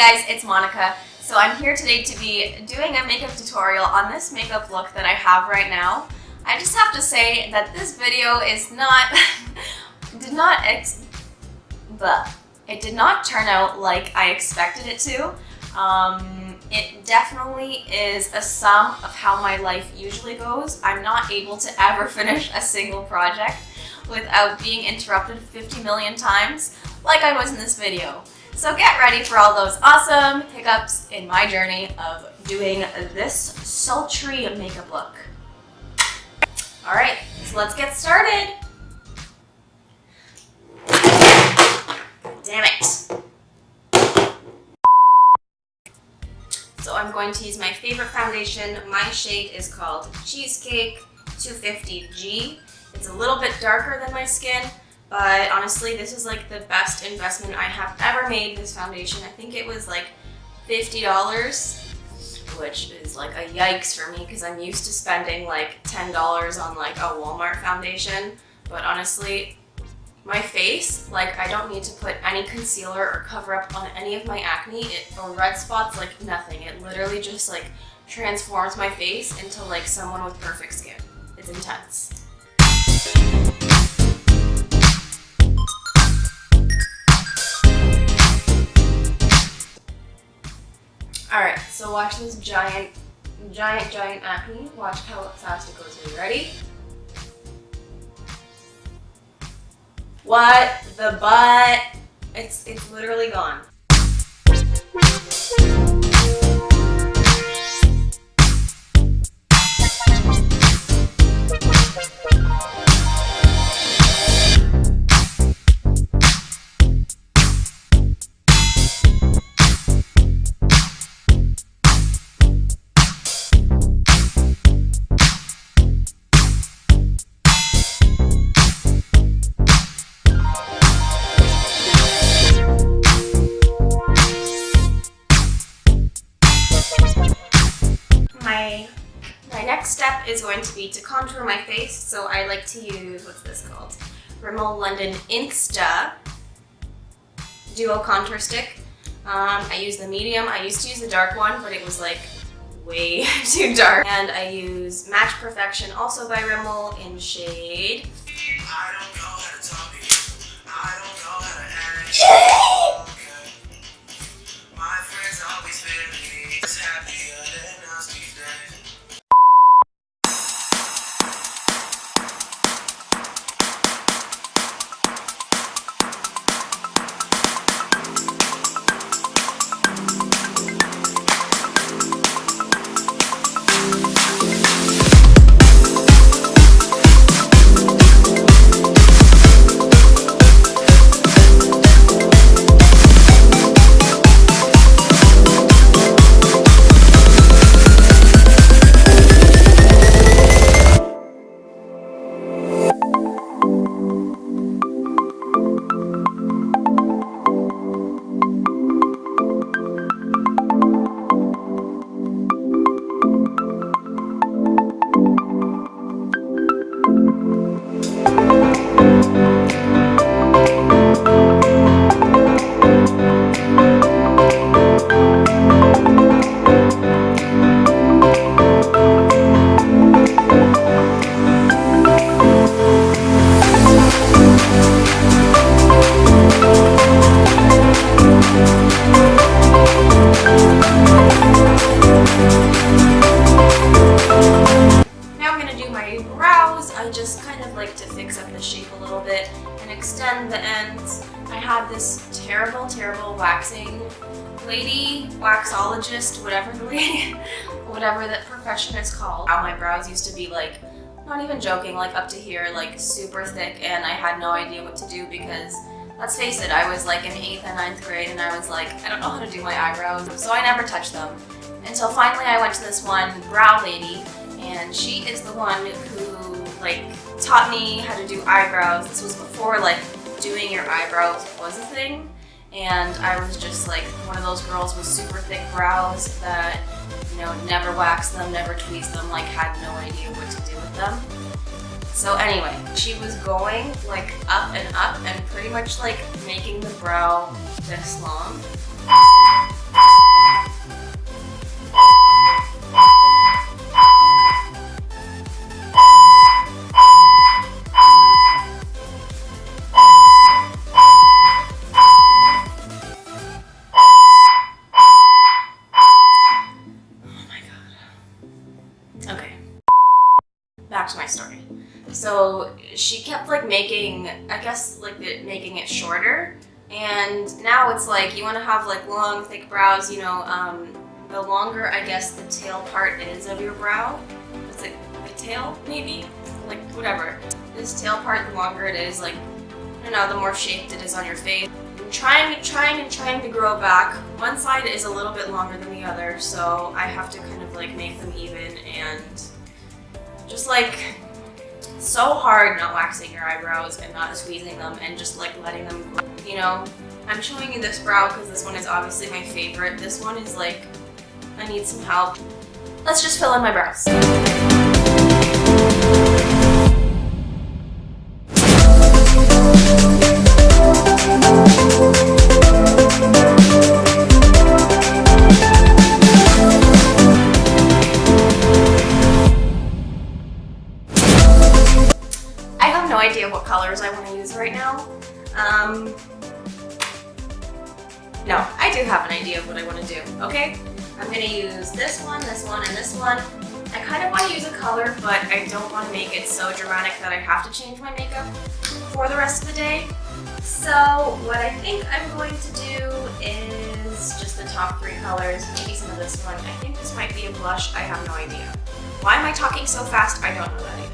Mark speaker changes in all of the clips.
Speaker 1: guys, it's Monica. So I'm here today to be doing a makeup tutorial on this makeup look that I have right now. I just have to say that this video is not, it did not turn out like I expected it to. It definitely is a sum of how my life usually goes. I'm not able to ever finish a single project without being interrupted 50 million times like I was in this video. So get ready for all those awesome hiccups in my journey of doing this sultry makeup look. Alright, so let's get started. Damn it. So I'm going to use my favorite foundation. My shade is called Cheesecake 250G. It's a little bit darker than my skin, but honestly, this is like the best investment I have ever made, this foundation. I think it was like $50, which is like a yikes for me because I'm used to spending like $10 on like a Walmart foundation. But honestly, my face, like I don't need to put any concealer or cover up on any of my acne or red spots, like nothing. It literally just like transforms my face into like someone with perfect skin. It's intense. Alright, so watch this giant acne. Watch how fast it goes. Are you ready? What the butt? It's literally gone. My next step is going to be to contour my face, so I like to use, what's this called? Rimmel London Insta Duo Contour Stick. I use the medium. I used to use the dark one, but it was like way too dark. And I use Match Perfection, also by Rimmel, in shade. I don't know how to talk to you. I don't know how to act. My friends always feel me. It's happier than us these days. I just kind of like to fix up the shape a little bit and extend the ends. I had this terrible waxing lady, waxologist, whatever that profession is called. How my brows used to be like, not even joking, like up to here, like super thick, and I had no idea what to do because, let's face it, I was like in 8th and 9th grade and I was like, I don't know how to do my eyebrows, so I never touched them. Until finally I went to this one brow lady, and she is the one who like taught me how to do eyebrows. This was before like doing your eyebrows was a thing, and I was just like one of those girls with super thick brows that, you know, never waxed them, never tweezed them, like had no idea what to do with them. So anyway, she was going like up and pretty much like making the brow this long. she kept like making, I guess like making it shorter. And now it's like you want to have like long, thick brows, you know, the longer I guess the tail part is of your brow. It's like the tail, maybe? Like whatever. This tail part, the longer it is, like, I don't know, the more shaped it is on your face. I'm trying to grow back. One side is a little bit longer than the other, so I have to kind of like make them even, and just like, it's so hard not waxing your eyebrows and not squeezing them and just like letting them grow. You know, I'm showing you this brow because this one is obviously my favorite. This one is like, I need some help. Let's just fill in my brows. I have no idea what colors I want to use right now. No, I do have an idea of what I want to do, okay? I'm going to use this one, and this one. I kind of want to use a color, but I don't want to make it so dramatic that I have to change my makeup for the rest of the day. So what I think I'm going to do is just the top 3 colors, maybe some of this one. I think this might be a blush, I have no idea. Why am I talking so fast? I don't know that either.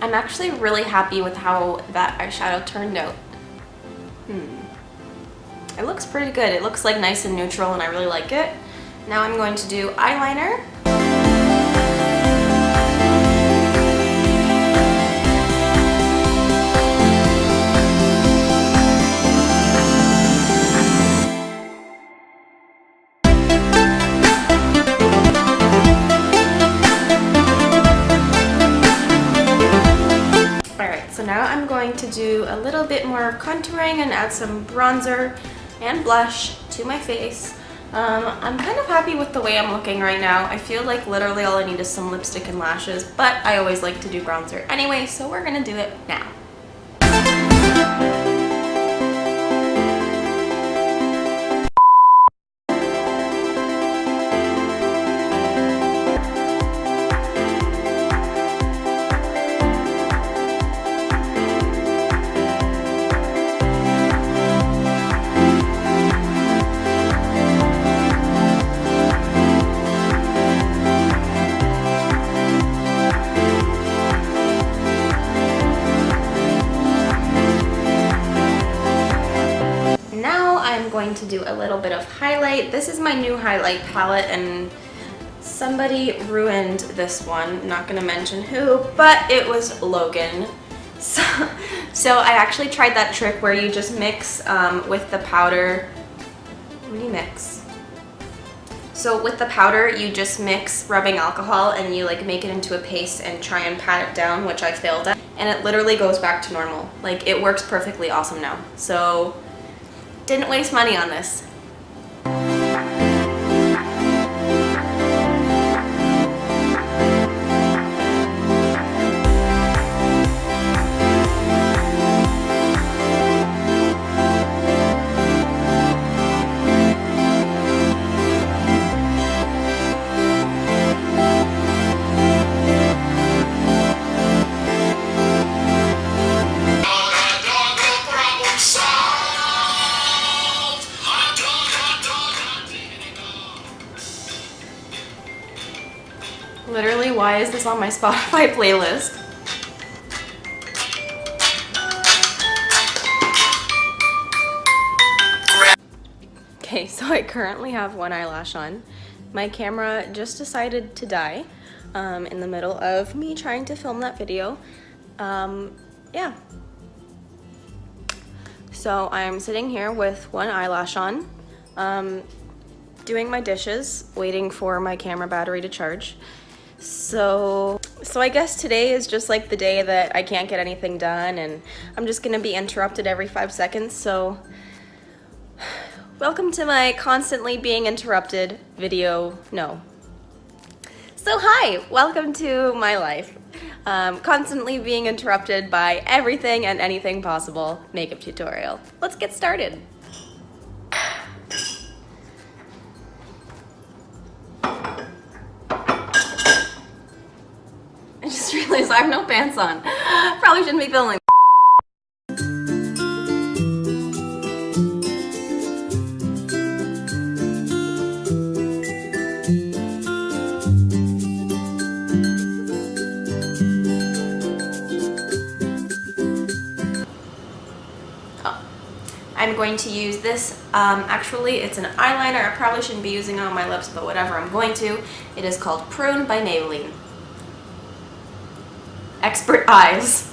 Speaker 1: I'm actually really happy with how that eyeshadow turned out. It looks pretty good. It looks like nice and neutral and I really like it. Now I'm going to do eyeliner. So now I'm going to do a little bit more contouring and add some bronzer and blush to my face. I'm kind of happy with the way I'm looking right now. I feel like literally all I need is some lipstick and lashes, but I always like to do bronzer anyway, so we're gonna do it now. Going to do a little bit of highlight. This is my new highlight palette and somebody ruined this one. I'm not going to mention who, but it was Logan. So I actually tried that trick where you just mix with the powder. What do you mix? So with the powder you just mix rubbing alcohol and you like make it into a paste and try and pat it down, which I failed at, and it literally goes back to normal. Like it works perfectly awesome now. So didn't waste money on this. Literally, why is this on my Spotify playlist?
Speaker 2: Okay, so I currently have one eyelash on. My camera just decided to die in the middle of me trying to film that video. Yeah. So I'm sitting here with one eyelash on, doing my dishes, waiting for my camera battery to charge. So I guess today is just like the day that I can't get anything done and I'm just gonna be interrupted every 5 seconds, so welcome to my constantly being interrupted video. No. So hi, welcome to my life. Constantly being interrupted by everything and anything possible makeup tutorial. Let's get started. I just realized I have no pants on. Probably shouldn't be filming. I'm going to use this, actually it's an eyeliner. I probably shouldn't be using it on my lips, but whatever, I'm going to. It is called Prune by Maybelline. Expert eyes.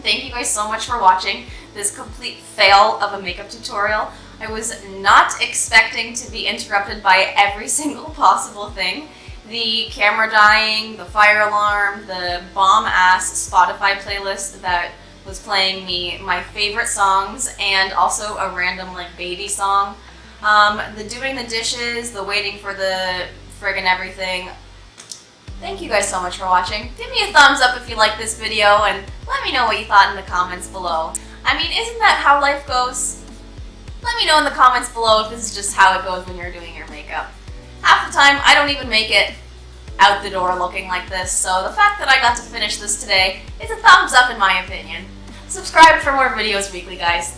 Speaker 2: Thank you guys so much for watching this complete fail of a makeup tutorial. I was not expecting to be interrupted by every single possible thing. The camera dying, the fire alarm, the bomb-ass Spotify playlist that was playing me my favorite songs, and also a random like baby song. The doing the dishes, the waiting for the friggin' everything. Thank you guys so much for watching. Give me a thumbs up if you like this video and let me know what you thought in the comments below. I mean, isn't that how life goes? Let me know in the comments below if this is just how it goes when you're doing your makeup. Half the time, I don't even make it out the door looking like this, so the fact that I got to finish this today is a thumbs up in my opinion. Subscribe for more videos weekly, guys.